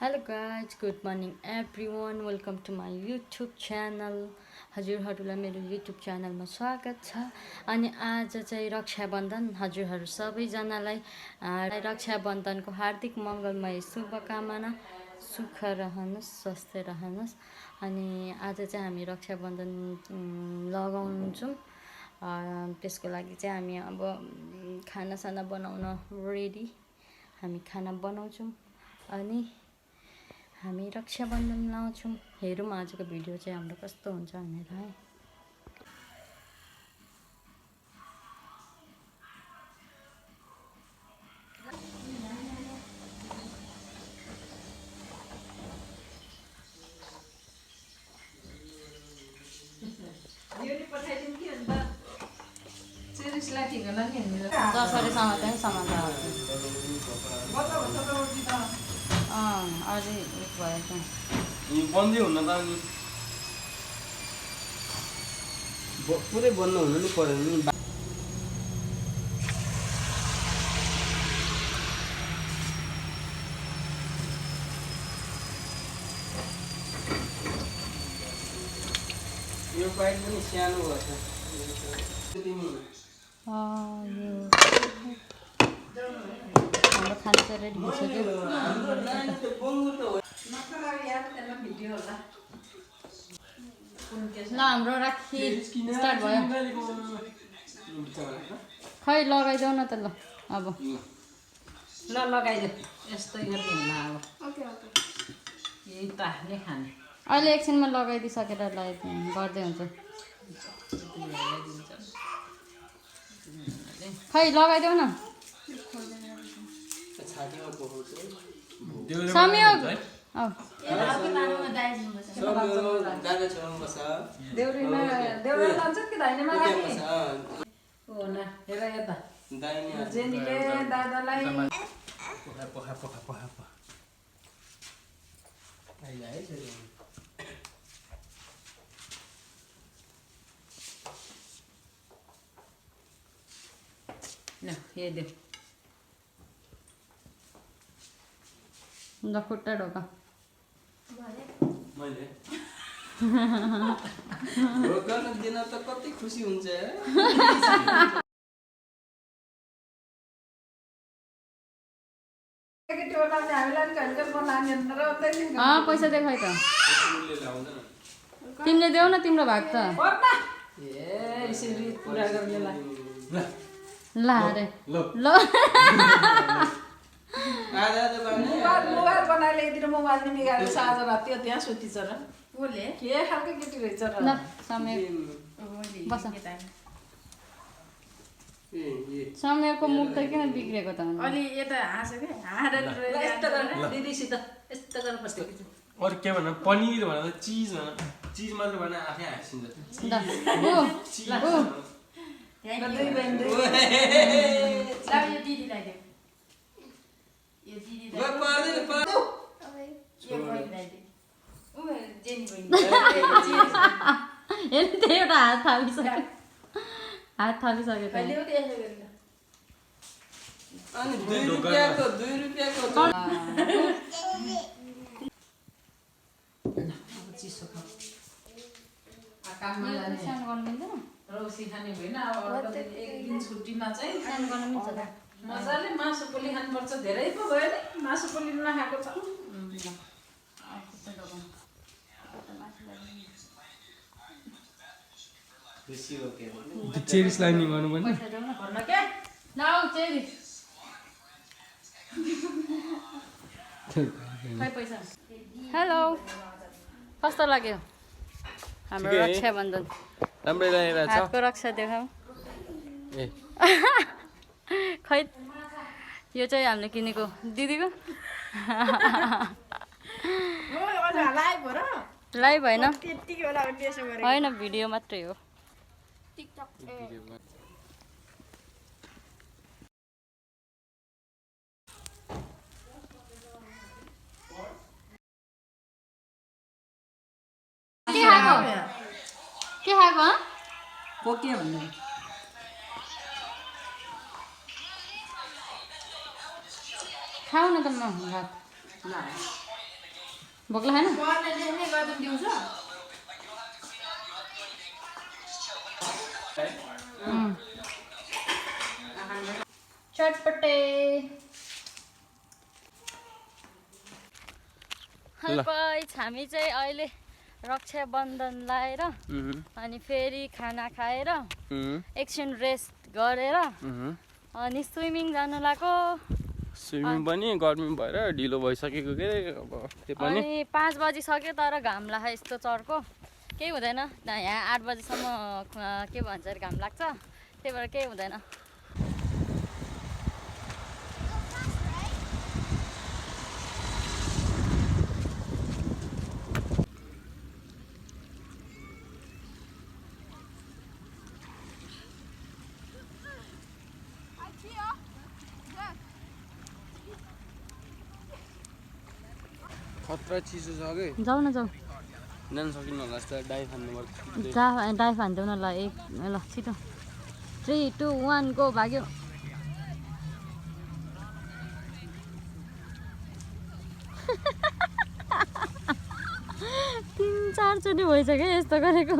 Hello guys, good morning everyone. Welcome to my YouTube channel. हजुरहरूलाई मेरो YouTube च्यानलमा स्वागत छ। अनि आज चाहिँ रक्षा बन्धन हजुरहरू सबैजनालाई रक्षा बन्धनको हार्दिक मङ्गलमय शुभकामना। सुख रहनुहोस्, स्वस्थ रहनुहोस्। अनि आज चाहिँ हामी रक्षा बन्धन लगाउँछौँ। त्यसको लागि चाहिँ हामी अब खानासाना बनाउन रेडी। हामी खाना बनाउँछौँ अनि हामी रक्षा बन्धन लाउँछौँ। हेरौँ आजको भिडियो चाहिँ हाम्रो कस्तो हुन्छ भनेर है। दसरीसम्म चाहिँ समाचार अझै भयो चाहिँ बन्दै हुन त नि पुरै बन्द हुनु नि पर्यो नि। यो पाइप पनि सानो भएछ। हाम्रो खाना चाहिँ रेडी भइसक्यो। ल हाम्रो राखी स्टार्ट भयो। खै लगाइदेऊ न त ल अब ल लगाइदेऊ। यस्तै गर्ने होला अब। यही ताहले खाने। अहिले एकछिनमा लगाइदिइसकेर गर्दै हुन्छ। खै लगाइदेऊ न संयोग। ल खुट्टा ढोका मैले ढोका दिन त कति खुसी हुन्छ। पैसा देखाइ त तिमीले देऊ न तिम्रो भाग त। ल अरे ल मोबाइल बनाएर ल्याइदिनु। मोबाइल नि बिगारेर साँझ राति त्यहाँ सुतिछ र के खालको केटी रहेछ र। ल समय बस। समयको मुख त किन बिग्रेको त अलि यता हाँस्यो कि हाँडेर दिदीसित यस्तो गरेर बस्यो। अरू के भन पनिर भन चिज भन चिज मात्र भन आफै हाँसिन्छ। एउटा हात थापिसक्यो। हात थापिसक्यो अनि 2 रुपैयाँको चिसो काम रौसी खाने भएन। अब एक दिन छुट्टीमा चाहिँ मजाले मासु पोली खानुपर्छ। धेरै पो भयो नि मासु पोली नखाएको छ। चेरी स्लाइमिङ गर्नु पर्ने। हेलो कस्तो लाग्यो हाम्रो रक्षा बन्धन? राम्रै लागेको छ। हातको रक्षा देखाऊ। ए खै यो चाहिँ हामीले किनेको दिदीको। लाइभ होइन होइन भिडियो मात्रै हो। के खाएको पोके भन्नु खाऊ न त म भात। भोक लागेन चटपटे हामी चाहिँ अहिले रक्षा बन्धन लाएर अनि फेरि खाना खाएर एकछिन रेस्ट गरेर अनि स्विमिङ जानु लाग्यो स्विमिङ पनि गर्मी भएर ढिलो भइसकेको के अब त्यो पनि अनि 5 बजिसक्यो तर घाम लाग्छ यस्तो चर्को केही हुँदैन यहाँ 8 बजीसम्म के भन्छ अरे घाम लाग्छ त्यही भएर केही हुँदैन खतरा चिसो छ कि जाऊ न जाऊ जान सकिन्न होला जस्तो डाइ फान्नुपर्छ डाइ फान्देऊ न ल ल छिटो 3 2 1 गो भाग्यो तीन चार चोटि भइसक्यो यस्तो गरेको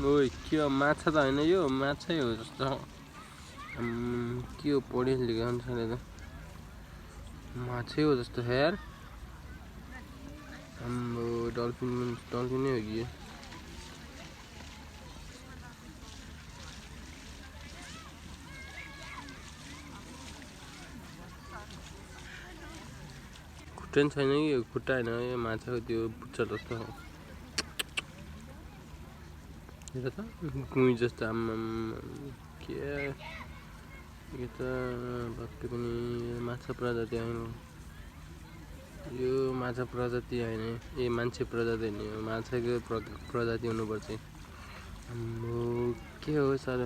ओइ के हो माछा त होइन यो माछै हो जस्तो के हो पढे लेखेको अनुसारले त माछै हो जस्तो छ यार हाम्रो डल्फिन नै हो कि यो खुट्टा छैन कि यो खुट्टा होइन यो माछाको त्यो पुच्छर जस्तो हो हेर त गुई जस्तो के यो त भक्कै पनि माछा प्रजाति होइन यो माछा प्रजाति होइन ए मान्छे प्रजाति होइन यो माछाको प्रजाति हुनुपर्छ के हो सर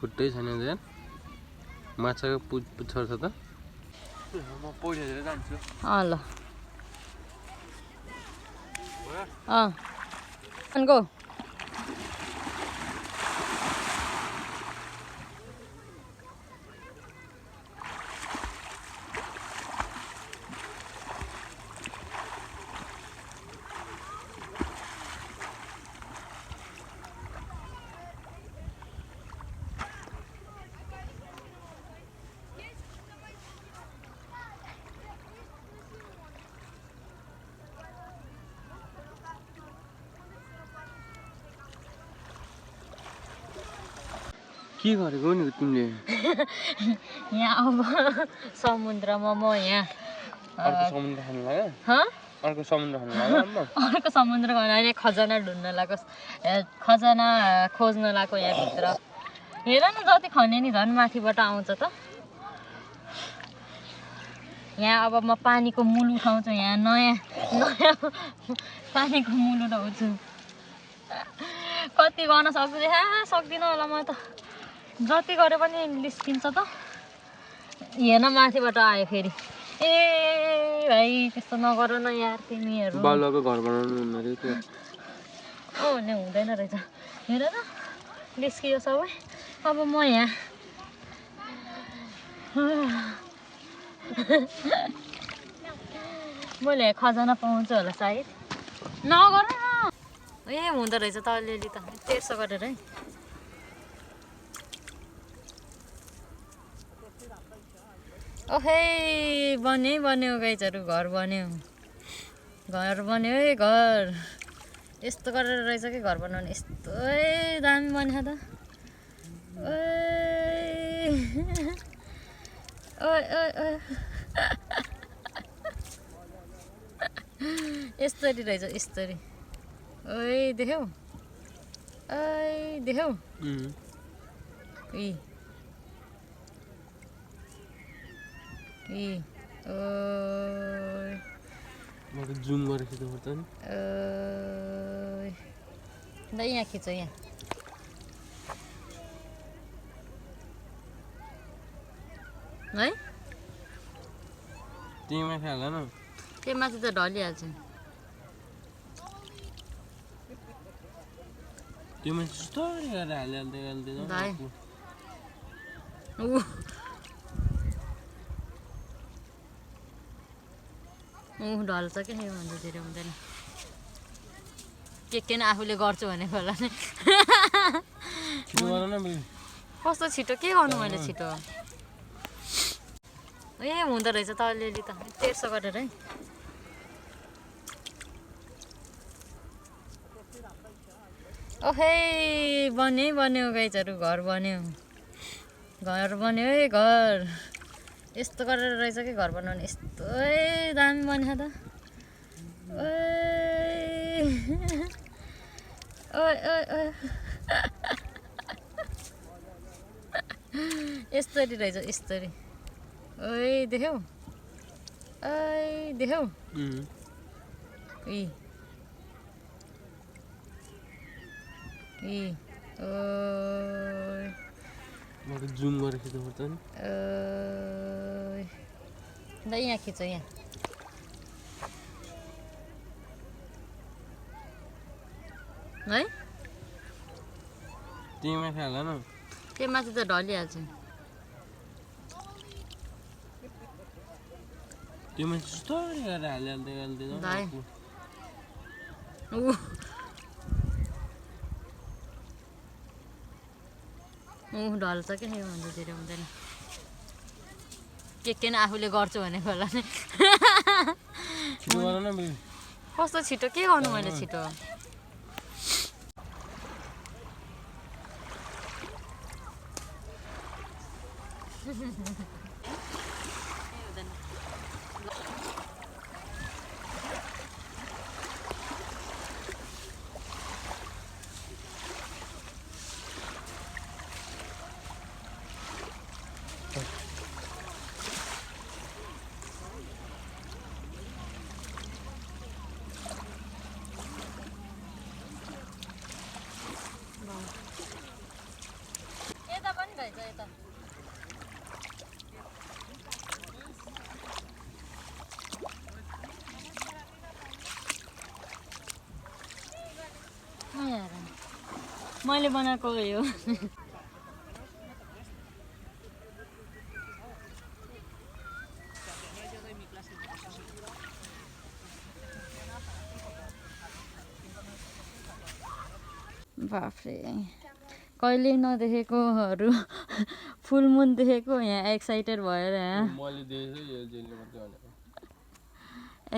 खुट्टै छैन यार माछाको पुच्छर छ त म पौडी खेलेर जान्छु ल गो के गरेको नि तिमीले यहाँ अब समुद्रमा म यहाँ अर्को समुद्र खानु लाग्यो अर्को समुद्र खानु लाग्यो अर्को समुद्र खानु खजाना ढुन्ड लाग्यो खजाना खोज्न लाग्यो यहाँभित्र हेर न जति खने नि झन् माथिबाट आउँछ त यहाँ अब म पानीको मूल उठाउँछु यहाँ नयाँ पानीको मूल उठाउँछु कति गर्न सक्छु सक्दिनँ होला म त जति गरे पनि निस्किन्छ त हेर्न माथिबाट आयो फेरि ए भाइ त्यस्तो नगर न यार तिमीहरू बालुवाको घर बनाउनु हुन्न रे त्यो भने हुँदैन रहेछ हेर न निस्कियो सबै अब म यहाँ मैले खजाना पाउँछु होला सायद नगर न ए हुँदो रहेछ त अलिअलि त तेर्सो गरेर है ओहे बन्यो गाइजहरू घर बन्यो है घर यस्तो गरेर रहेछ कि घर बनाउने यस्तो दामी बन्यो त यस्तरी रहेछ यस्तरी ओइ देख्यौ म त जुम गरेर खिच्नुपर्छ नि ल यहाँ खिच यहाँ है त्यही माथि हाल न त्यो माथि त ढलिहाल्छ त्यो माथि स्टोरी गरेर हालिहाल्दै भाइ ढल्छ क्या यो भन्दा धेरै हुँदैन के न आफूले गर्छु भनेको होला नि छिटो गर न बे कस्तो छिटो के गर्नु मैले छिटो ए हुँदो रहेछ त अलिअलि त तेर्सो गरेर है ओहे बन्यो गाइजहरू घर बन्यो है घर यस्तो गरेर रहेछ कि घर बनाउने यस्तै दामी बन्यो त यस्तरी रहेछ यस्तरी ओइ देख्यौ म त जुम गरेर खिच्नुपर्छ नि ल यहाँ खिच यहाँ है त्यही माथि हाल न त्यो माथि त ढलिहाल्छ त्यो माथि स्टोरी गरेर हालिहाल्दै भाइ ढल्छ क्या यो भन्दा धेरै हुँदैन के न आफूले गर्छु भनेको होला नि छिटो गर न बे कस्तो छिटो के गर्नु मैले छिटो यता पनि रहेछ यता मैले बनाएको यो बाफ्रे कहिले नदेखेकोहरू फुल मुन देखेको यहाँ एक्साइटेड भएर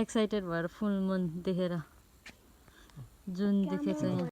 एक्साइटेड भएर फुल मुन देखेर जुन देखेछ यहाँ